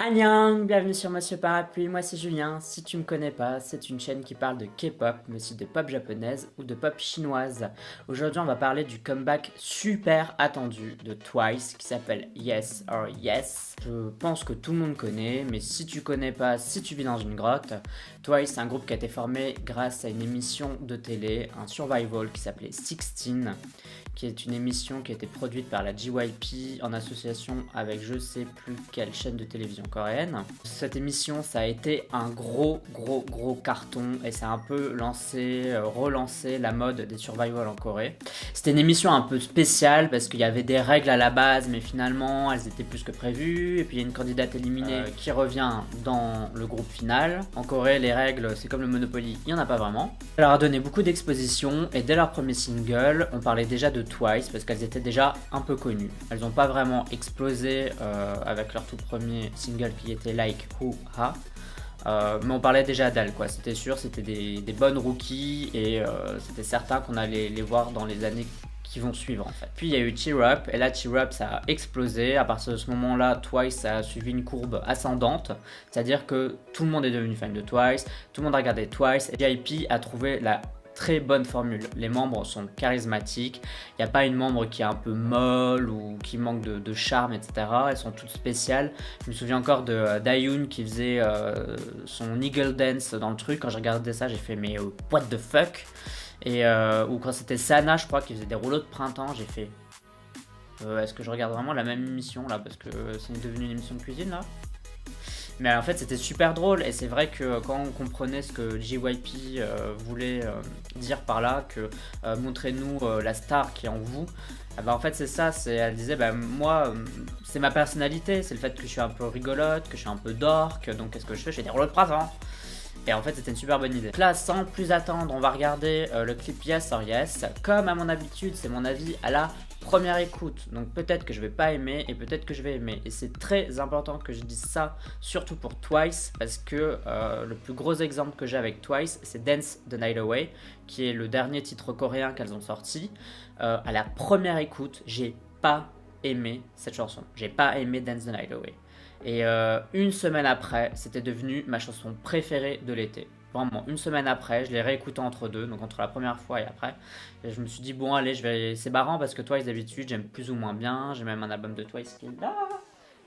Annyeong, bienvenue sur Monsieur Parapluie, moi c'est Julien. Si tu me connais pas, c'est une chaîne qui parle de K-pop, mais aussi de pop japonaise ou de pop chinoise. Aujourd'hui on va parler du comeback super attendu de Twice qui s'appelle Yes or Yes. Je pense que tout le monde connaît, mais si tu connais pas, si tu vis dans une grotte, Twice c'est un groupe qui a été formé grâce à une émission de télé, un survival qui s'appelait 16, qui est une émission qui a été produite par la JYP en association avec je sais plus quelle chaîne de télévision coréenne. Cette émission, ça a été un gros carton et ça a un peu relancé la mode des survival en Corée. C'était une émission un peu spéciale parce qu'il y avait des règles à la base, mais finalement elles étaient plus que prévues. Et puis il y a une candidate éliminée qui revient dans le groupe final. En Corée, les règles, c'est comme le Monopoly, il n'y en a pas vraiment. Ça leur a donné beaucoup d'exposition et dès leur premier single, on parlait déjà de Twice parce qu'elles étaient déjà un peu connues. Elles n'ont pas vraiment explosé avec leur tout premier single qui était Like Who Ha. Mais on parlait déjà d'elles, quoi. C'était sûr, c'était des bonnes rookies et c'était certain qu'on allait les voir dans les années qui vont suivre en fait. Puis il y a eu Cheer Up et là Cheer Up ça a explosé. À partir de ce moment-là, Twice a suivi une courbe ascendante, c'est-à-dire que tout le monde est devenu fan de Twice, tout le monde a regardé Twice et JYP a trouvé la très bonne formule. Les membres sont charismatiques, il n'y a pas une membre qui est un peu molle ou qui manque de charme, etc. Elles sont toutes spéciales. Je me souviens encore de Daeun qui faisait son Eagle Dance dans le truc. Quand j'ai regardé ça, j'ai fait mais what the fuck. Et ou quand c'était Sana, je crois, qui faisait des rouleaux de printemps, j'ai fait est-ce que je regarde vraiment la même émission là, parce que c'est devenu une émission de cuisine là. Mais en fait c'était super drôle et c'est vrai que quand on comprenait ce que JYP voulait dire par là, que montrez-nous la star qui est en vous, bah en fait c'est ça, elle disait bah moi c'est ma personnalité, c'est le fait que je suis un peu rigolote, que je suis un peu dork, donc qu'est-ce que je fais? Je fais des rouleaux de printemps. Et en fait c'était une super bonne idée. Donc là sans plus attendre on va regarder le clip Yes or Yes. Comme à mon habitude c'est mon avis à la première écoute, donc peut-être que je vais pas aimer et peut-être que je vais aimer, et c'est très important que je dise ça, surtout pour Twice, parce que le plus gros exemple que j'ai avec Twice c'est Dance the Night Away, qui est le dernier titre coréen qu'elles ont sorti. À la première écoute j'ai pas aimé cette chanson, j'ai pas aimé Dance the Night Away. Et une semaine après, c'était devenu ma chanson préférée de l'été. Vraiment, une semaine après, je l'ai réécouté entre deux, donc entre la première fois et après. Et je me suis dit, bon, allez, c'est marrant parce que Twice, d'habitude, j'aime plus ou moins bien. J'ai même un album de Twice qui est là.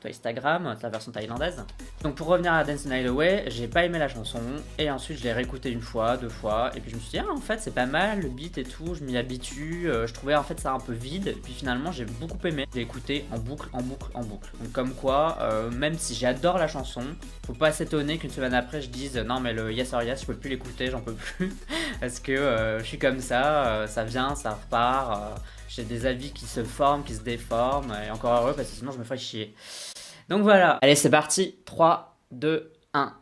Instagram, c'est la version thaïlandaise. Donc pour revenir à Dance the Night Away, j'ai pas aimé la chanson et ensuite je l'ai réécouté une fois, deux fois et puis je me suis dit en fait c'est pas mal, le beat et tout, je m'y habitue, je trouvais en fait ça un peu vide et puis finalement j'ai beaucoup aimé. J'ai écouté en boucle. Donc comme quoi, même si j'adore la chanson, faut pas s'étonner qu'une semaine après je dise non mais le Yes or Yes je peux plus l'écouter, j'en peux plus parce que je suis comme ça, ça vient, ça repart. J'ai des avis qui se forment, qui se déforment, et encore heureux parce que sinon je me ferais chier. Donc voilà, allez c'est parti, 3, 2, 1.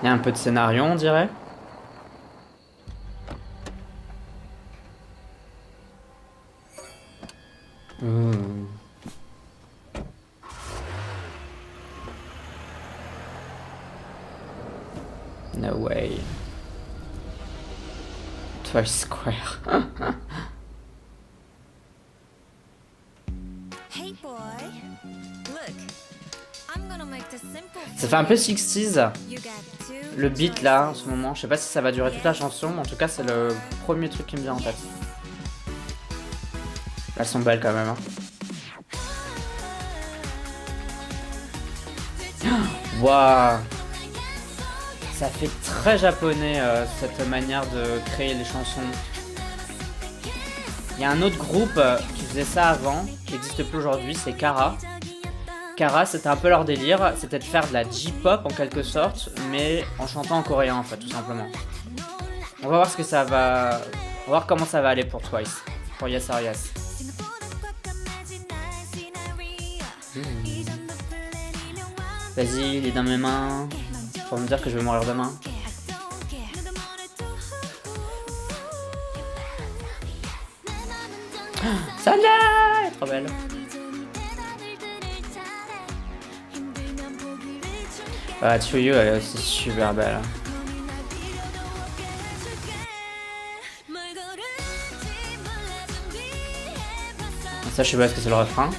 Il y a un peu de scénario on dirait. No way. Twice Square. Hey boy, look, I'm gonna make this simple. Ça fait un peu 60s. You got two Le beat là en ce moment, je sais pas si ça va durer toute la chanson, mais en tout cas c'est le premier truc qui me vient en tête. Elles sont belles quand même. Hein. Waouh, ça fait très japonais cette manière de créer les chansons. Il y a un autre groupe qui faisait ça avant, qui n'existe plus aujourd'hui, c'est Kara. Kara, c'était un peu leur délire, c'était de faire de la J-pop en quelque sorte, mais en chantant en coréen en fait, tout simplement. On va voir ce que ça va... On va voir comment ça va aller pour Twice, pour Yes or Yes. Vas-y, il est dans mes mains, pour me dire que je vais mourir demain. Salah, elle est trop belle. Ah, Tsuyu, elle est aussi super belle. Ça, je sais pas ce que c'est le refrain.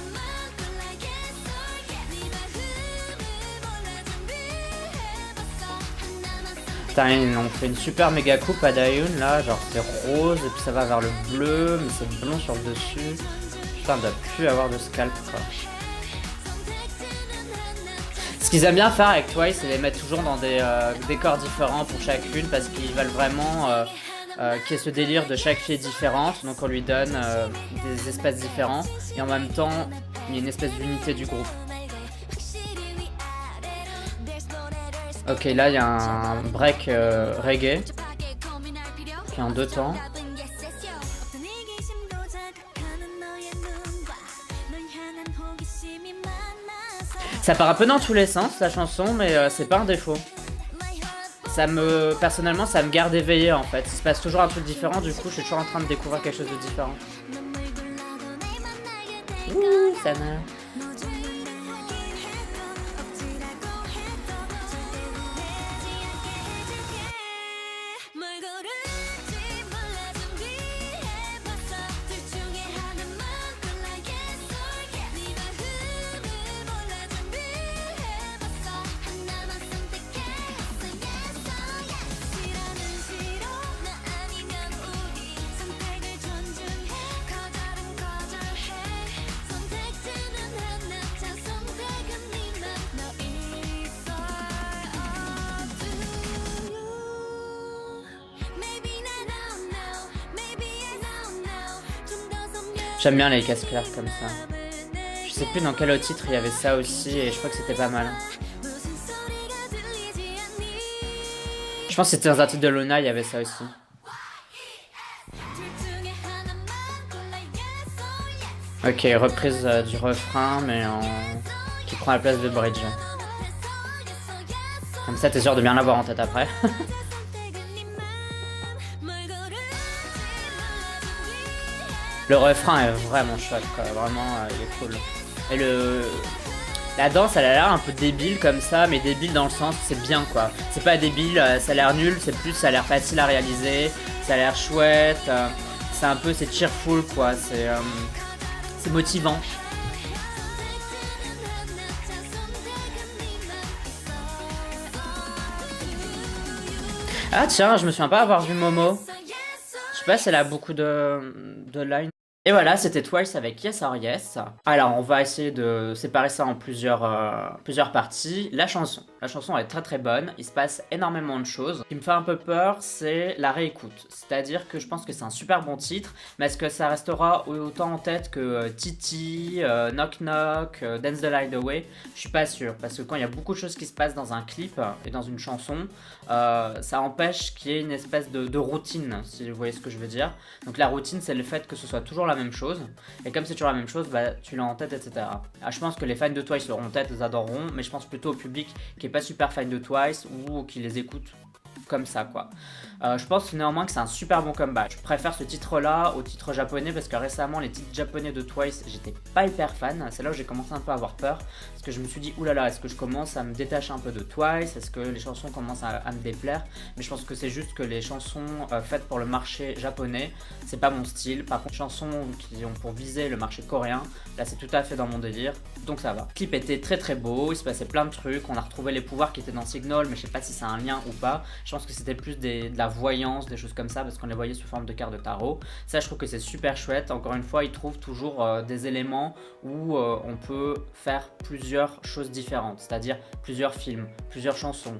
Putain, ils ont fait une super méga coupe à Dayun là, genre c'est rose et puis ça va vers le bleu, mais c'est blond sur le dessus. Putain, on doit plus avoir de scalp quoi. Ce qu'ils aiment bien faire avec Twice, c'est les mettre toujours dans des décors différents pour chacune parce qu'ils veulent vraiment qu'il y ait ce délire de chaque fille est différente. Donc on lui donne des espaces différents et en même temps il y a une espèce d'unité du groupe. Ok, là il y a un break reggae qui est en 2 temps. Ça part un peu dans tous les sens la chanson, mais c'est pas un défaut. Personnellement, ça me garde éveillé en fait. Il se passe toujours un truc différent, du coup je suis toujours en train de découvrir quelque chose de différent. Ouh, ça m'a... J'aime bien les cases claires comme ça. Je sais plus dans quel autre titre il y avait ça aussi et je crois que c'était pas mal. Je pense que c'était dans un titre de Luna, il y avait ça aussi. Ok, reprise du refrain mais qui prend la place de bridge. Comme ça t'es sûr de bien l'avoir en tête après. Le refrain est vraiment chouette quoi, vraiment il est cool. Et la danse elle a l'air un peu débile comme ça, mais débile dans le sens c'est bien quoi. C'est pas débile, ça a l'air nul, c'est plus ça a l'air facile à réaliser, ça a l'air chouette, c'est un peu c'est cheerful quoi, c'est motivant. Ah tiens, je me souviens pas avoir vu Momo. Je sais pas si elle a beaucoup de lines. Et voilà, c'était Twice avec Yes or Yes. Alors, on va essayer de séparer ça en plusieurs parties. La chanson est très très bonne, il se passe énormément de choses. Ce qui me fait un peu peur, c'est la réécoute. C'est-à-dire que je pense que c'est un super bon titre, mais est-ce que ça restera autant en tête que Titi, Knock Knock, Dance the Light Away? Je suis pas sûr, parce que quand il y a beaucoup de choses qui se passent dans un clip et dans une chanson, ça empêche qu'il y ait une espèce de routine, si vous voyez ce que je veux dire. Donc la routine, c'est le fait que ce soit toujours la même chose, et comme c'est toujours la même chose, bah, tu l'as en tête, etc. Alors, je pense que les fans de Twice l'auront en tête, les adoreront, mais je pense plutôt au public qui est pas super fan de Twice ou qui les écoute comme ça quoi. Je pense néanmoins que c'est un super bon comeback. Je préfère ce titre là au titre japonais parce que récemment les titres japonais de Twice j'étais pas hyper fan. C'est là où j'ai commencé un peu à avoir peur parce que je me suis dit oulala, est-ce que je commence à me détacher un peu de Twice, est-ce que les chansons commencent à me déplaire, mais je pense que c'est juste que les chansons faites pour le marché japonais c'est pas mon style. Par contre les chansons qui ont pour viser le marché coréen, là c'est tout à fait dans mon délire, donc ça va. Le clip était très très beau, il se passait plein de trucs, on a retrouvé les pouvoirs qui étaient dans Signal, mais je sais pas si c'est un lien ou pas. Je pense que c'était plus de la voyance, des choses comme ça, parce qu'on les voyait sous forme de cartes de tarot. Ça, je trouve que c'est super chouette. Encore une fois, ils trouvent toujours des éléments où on peut faire plusieurs choses différentes, c'est-à-dire plusieurs films, plusieurs chansons,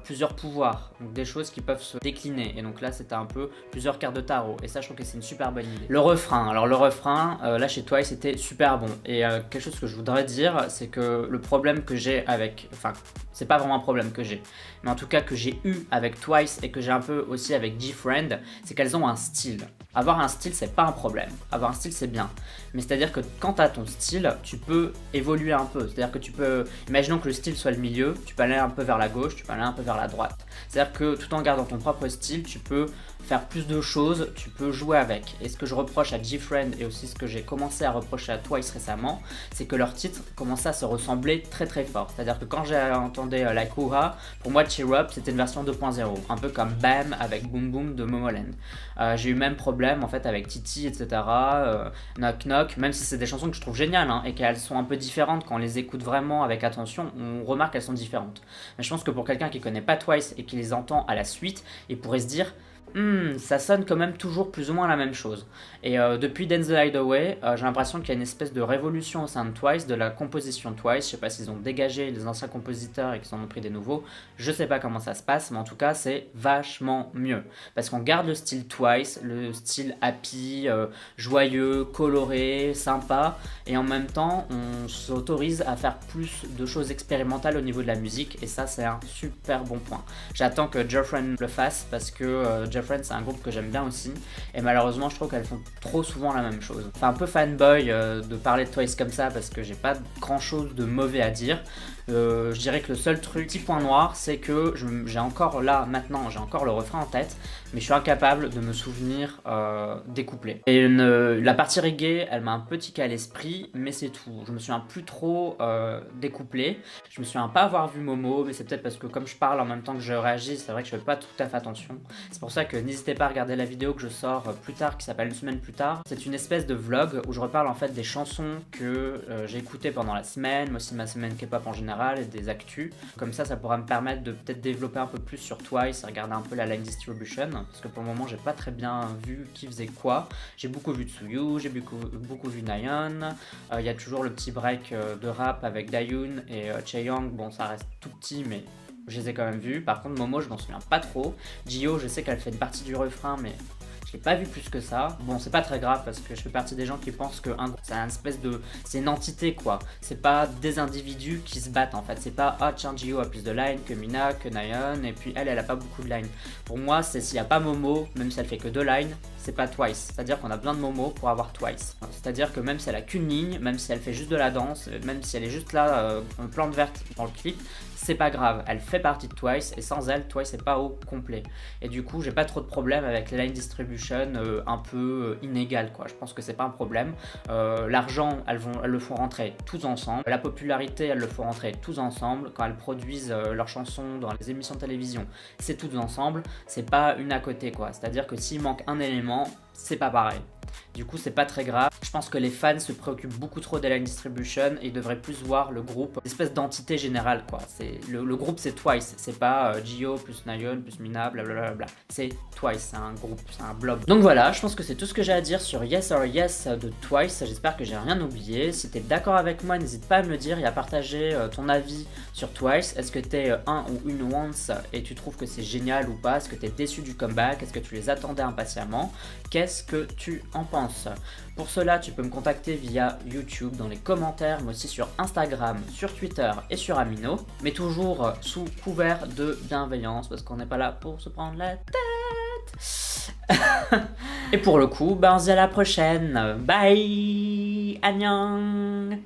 plusieurs pouvoirs, donc des choses qui peuvent se décliner. Et donc là, c'était un peu plusieurs cartes de tarot. Et ça, je trouve que c'est une super bonne idée. Le refrain, alors le refrain, là chez Twice, c'était super bon. Et quelque chose que je voudrais dire, c'est que le problème que j'ai avec, enfin, c'est pas vraiment un problème que j'ai, mais en tout cas que j'ai eu avec Twice et que j'ai un peu aussi avec G-Friend, c'est qu'elles ont un style. Avoir un style, c'est pas un problème. Avoir un style, c'est bien. Mais c'est-à-dire que quand tu as ton style, tu peux évoluer un peu. C'est-à-dire que tu peux, imaginons que le style soit le milieu, tu peux aller un peu vers la gauche, tu peux aller un peu vers la droite. C'est-à-dire que tout en gardant ton propre style, tu peux faire plus de choses, tu peux jouer avec. Et ce que je reproche à GFriend et aussi ce que j'ai commencé à reprocher à Twice récemment, c'est que leurs titres commençaient à se ressembler très très fort. C'est-à-dire que quand j'ai entendu Like Hoo-Ha, pour moi Cheer Up c'était une version 2.0, un peu comme Bam avec Boom Boom de Momoland. J'ai eu même problème en fait avec Titi, etc. Knock Knock, même si c'est des chansons que je trouve géniales et qu'elles sont un peu différentes quand on les écoute vraiment avec attention, on remarque qu'elles sont différentes. Mais je pense que pour quelqu'un qui connaît pas Twice et qui les entend à la suite, il pourrait se dire ça sonne quand même toujours plus ou moins la même chose. Et depuis Dance the Hideaway, j'ai l'impression qu'il y a une espèce de révolution au sein de Twice, de la composition de Twice. Je sais pas s'ils ont dégagé les anciens compositeurs et qu'ils en ont pris des nouveaux. Je sais pas comment ça se passe, mais en tout cas, c'est vachement mieux. Parce qu'on garde le style Twice, le style happy, joyeux, coloré, sympa. Et en même temps, on s'autorise à faire plus de choses expérimentales au niveau de la musique. Et ça, c'est un super bon point. J'attends que GFriend le fasse parce que GFriend c'est un groupe que j'aime bien aussi et malheureusement je trouve qu'elles font trop souvent la même chose. Enfin un peu fanboy de parler de Twice comme ça parce que j'ai pas grand chose de mauvais à dire. Je dirais que le seul truc, petit point noir, c'est que j'ai encore là, maintenant, j'ai encore le refrain en tête, mais je suis incapable de me souvenir des couplets. Et la partie reggae, elle m'a un peu tiqué à l'esprit, mais c'est tout. Je me souviens plus trop des couplets. Je me souviens pas avoir vu Momo, mais c'est peut-être parce que comme je parle en même temps que je réagis, c'est vrai que je fais pas tout à fait attention. C'est pour ça que n'hésitez pas à regarder la vidéo que je sors plus tard, qui s'appelle Une semaine plus tard. C'est une espèce de vlog où je reparle en fait des chansons que j'ai écoutées pendant la semaine, mais aussi ma semaine K-pop en général, et des actus. Comme ça pourra me permettre de peut-être développer un peu plus sur Twice et regarder un peu la line distribution, parce que pour le moment j'ai pas très bien vu qui faisait quoi. J'ai beaucoup vu Tsuyu, j'ai beaucoup vu Nayeon. Il y a toujours le petit break de rap avec Dayoon et Chaeyoung. Bon, ça reste tout petit, mais je les ai quand même vus. Par contre, Momo, je m'en souviens pas trop. Jio, je sais qu'elle fait une partie du refrain, mais je l'ai pas vu plus que ça. Bon, c'est pas très grave parce que je fais partie des gens qui pensent que c'est une espèce de... c'est une entité quoi. C'est pas des individus qui se battent en fait. C'est pas tiens, Jio a plus de lines que Mina, que Nayeon, et puis elle a pas beaucoup de lines. Pour moi, c'est s'il y a pas Momo, même si elle fait que 2 lines, c'est pas Twice. C'est-à-dire qu'on a besoin de Momo pour avoir Twice. C'est-à-dire que même si elle a qu'une ligne, même si elle fait juste de la danse, même si elle est juste là en plante verte dans le clip, c'est pas grave, elle fait partie de Twice et sans elle, Twice n'est pas au complet. Et du coup, j'ai pas trop de problème avec les line distribution un peu inégales quoi. Je pense que c'est pas un problème. L'argent, elles le font rentrer tous ensemble. La popularité, elles le font rentrer tous ensemble. Quand elles produisent leurs chansons dans les émissions de télévision, c'est tous ensemble. C'est pas une à côté quoi. C'est-à-dire que s'il manque un élément, c'est pas pareil. Du coup, c'est pas très grave. Je pense que les fans se préoccupent beaucoup trop des line distribution et ils devraient plus voir le groupe, une espèce d'entité générale quoi. Le groupe c'est Twice, c'est pas Jio plus Nayeon plus Mina, blablabla. C'est Twice, c'est un groupe, c'est un blob. Donc voilà, je pense que c'est tout ce que j'ai à dire sur Yes or Yes de Twice. J'espère que j'ai rien oublié. Si t'es d'accord avec moi, n'hésite pas à me le dire et à partager ton avis sur Twice. Est-ce que t'es un ou une once et tu trouves que c'est génial ou pas? Est-ce que t'es déçu du comeback? Est-ce que tu les attendais impatiemment? Qu'est-ce que tu en penses? Pour cela, tu peux me contacter via YouTube dans les commentaires, mais aussi sur Instagram, sur Twitter et sur Amino, mais toujours sous couvert de bienveillance parce qu'on n'est pas là pour se prendre la tête. Et pour le coup, on se dit à la prochaine. Bye, annyeong.